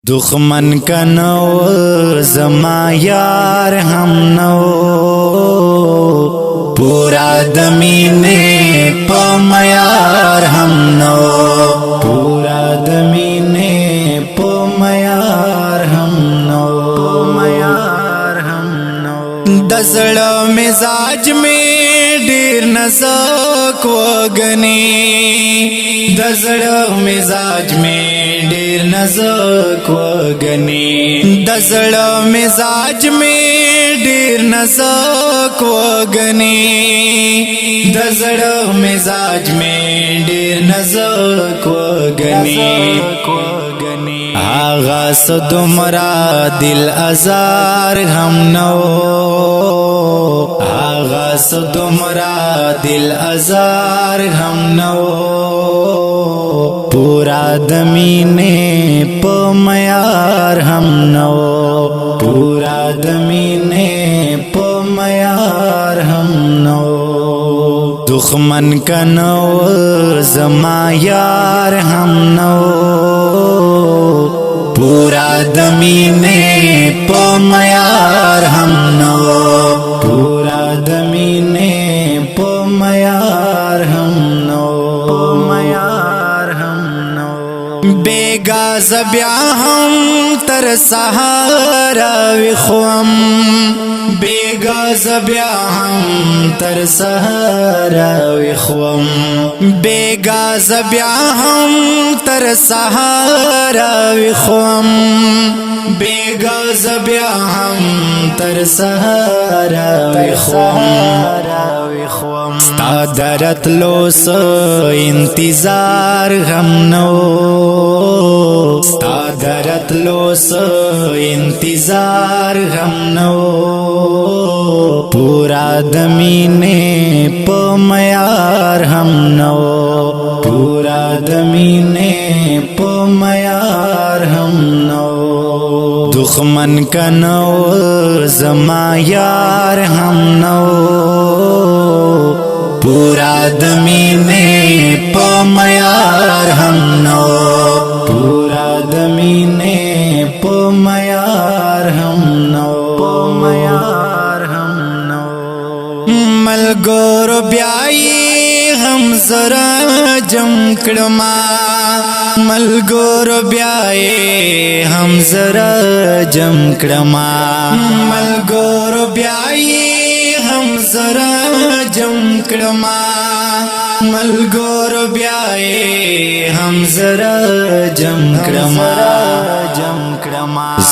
दुश्मन का नौ जमा यार हम नौ पूरा दमीने पमयार हम नौ पूरा दमीने पमयार हम नौ पमयार हम नौ दसड़ मिजाज में ढेर नज़क वगनी दसड़ मिजाज में ढेर नज़क वगनी दसड़ मिजाज में ढेर नज़क वगनी दसड़ मिजाज में ढेर नज़क वगनी आगा से तुमरा दिल आज़ार हम नो आगा से तुमरा दिल आज़ार हम नो पूरा दमीने पमयार हम नो पूरा दमीने पमयार हम नो दुश्मन का नौ जमा यार हम नो पूरा दमीने पमयार हम नो पूरा दमीने पमयार हम नो पमयार हम नो बेगा ज़ब्या हम तर सहारा विख्वम बेगा ज़ब्या हम तर सहारा विख्वम बेगा ज़ब्या हम तर सहारा विख्वम बेगा ज़ब्या हम तर सहारा विख्वम स्तादरत लोस इंतजार हम नो स्तादरत लोस इंतजार हम नो पूरा दमीने पमयार हम नो पूरा दमीने पमयार हम नो दुश्मन का नौ जमा यार हम नो पूरा दमीने पमयार हम नो पूरा दमीने पमयार हम नो पमयार हम नो मलगोर ब्याई हम जरा जमकड़मा मलगोर ब्याए हम जरा जमकड़मा मलगोर ब्याई हम जरा जमकड़मा मलगोर ब्याए हम जरा जमकड़मा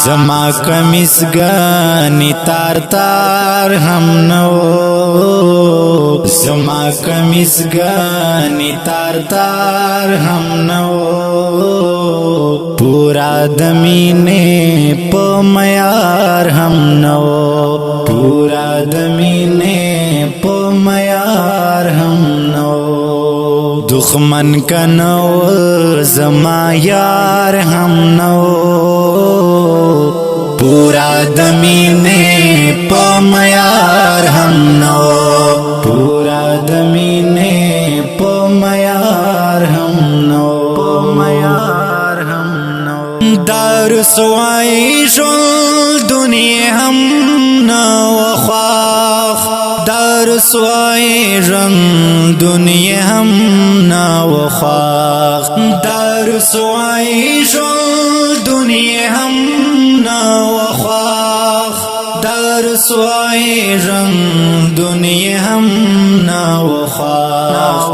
जमा कमिस गानी तार तार हम नो जमा कमिस गानी तार तार हम नो पूरा दमीने पमयार हम नो पूरा दमीने पमयार हम नो दुश्मन का नौ जमा यार हम नो पूरा दमीने पमयार हम नो पूरा दमीने पमयार हम नो पमयार हम नो दार सुआई शुल दुनिया हम नो ख्वाख दार सुआई रंग दुनिया हम नो ख्वाख दार सुआई शुल दुनिया हम नो ख्वाख दार सुआई रंग दुनिया हम नो ख्वाख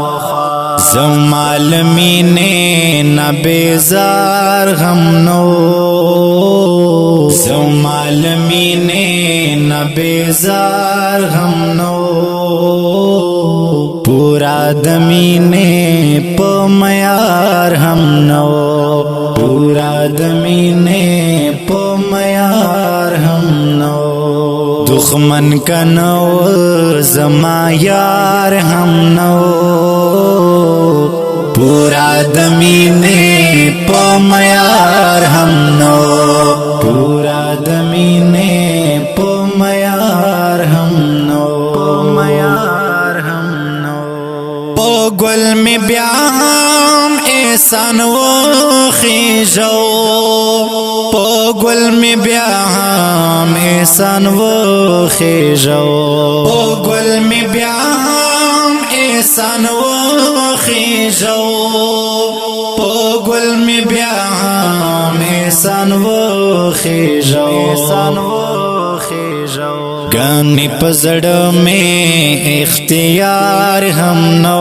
ज़मालमीने न बेजार हम नो ज़मालमीने न बेजार हम नो पूरा दमीने पमयार हम नो पूरा दमीने पमयार हम नो दुश्मन का नौ जमा यार हम नो पूरा दमीने पमयार हम नो पूरा दमीने पमयार हम नो पमयार हम नो पोगल में ब्याह एहसान वो खींचो گل می بیا هم احسان و خیجو گل می بیا هم احسان و خیجو گل می بیا هم احسان و خیجو گانی پزڑ میں اختیار ہم نو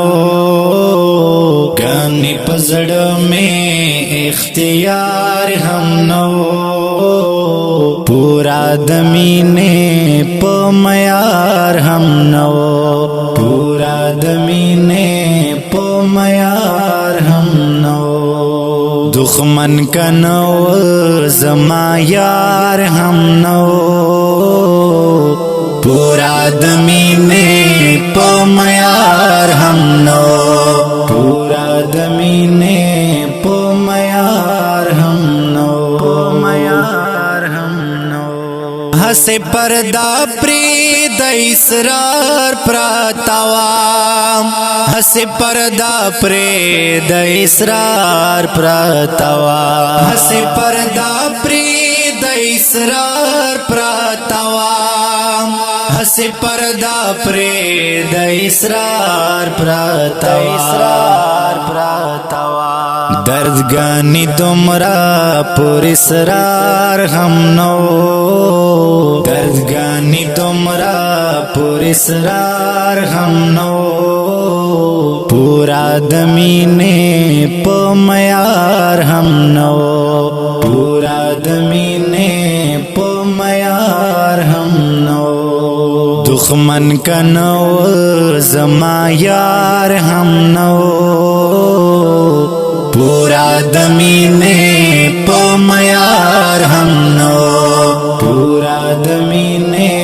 گانی پزڑ میں اختیار ہم نو پورا دمینے پمیار ہم نو پورا دمینے پمیار ہم نو دخمن کا نو زما یار ہم نو پورا دمینے پمیار ہم نو پورا دمینے پمیار ہم نو پمیار ہم نو ہس پردہ پری دسرار پراتوا ہس پردہ پری دسرار پراتوا ہس پردہ پری دسرار پراتوا ہس پردہ پری دسرار پراتوا درد گانی تمرا پر اسرار ہم نو درد گانی تمرا پر اسرار ہم نو پورا دمینے پمیار ہم نو پورا دمینے پمیار ہم نو دخمن کا نو زما یار ہم نو پورا دمینے پمیار ہم نو پورا دمینے